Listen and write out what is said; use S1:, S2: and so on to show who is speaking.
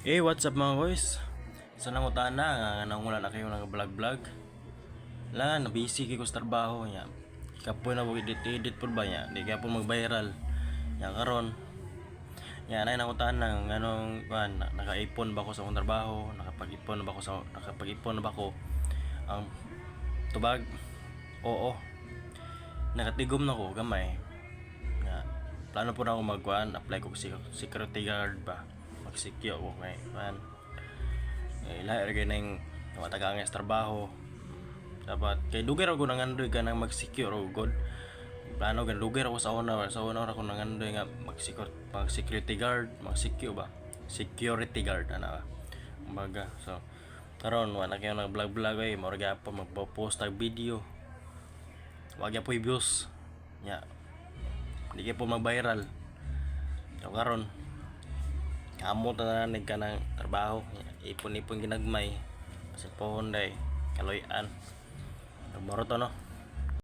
S1: Hey, what's up mga boys? Sa nangutaan na, nga nangula na kayo ng vlog-vlog. Wala na, busy kayo sa trabaho niya. Kapoy na edit-edit po ba niya? Di kaya po mag-viral. Yan karon. Yan ay nangutaan na nganong naka-ipon ba ko sa akong trabaho, nakapag-ipon na ba ko ang tubag. Oo. Nakatigom na ko gamay. Nga plano po na ako apply ko security guard ba. Mag-secure ko kay lahi rin na yung matagang sa trabaho. Dapat kay lugar ako nangandoy ka nang mag-secure o god. Plano gan lugar ako sa una ako nangandoy nga mag-security guard, mag-secure ba. Security guard ana ba. Kumbaga, so karon wala kayo nag-vlog ay mao ra po magpo-post og video. Wag ya po i-views. Nya. Di kay po mag-viral. So karon kamot na nanig ka ng trabaho, ipon-ipon ginagmay kasi po Honday kaloyan. Nagmaro to no.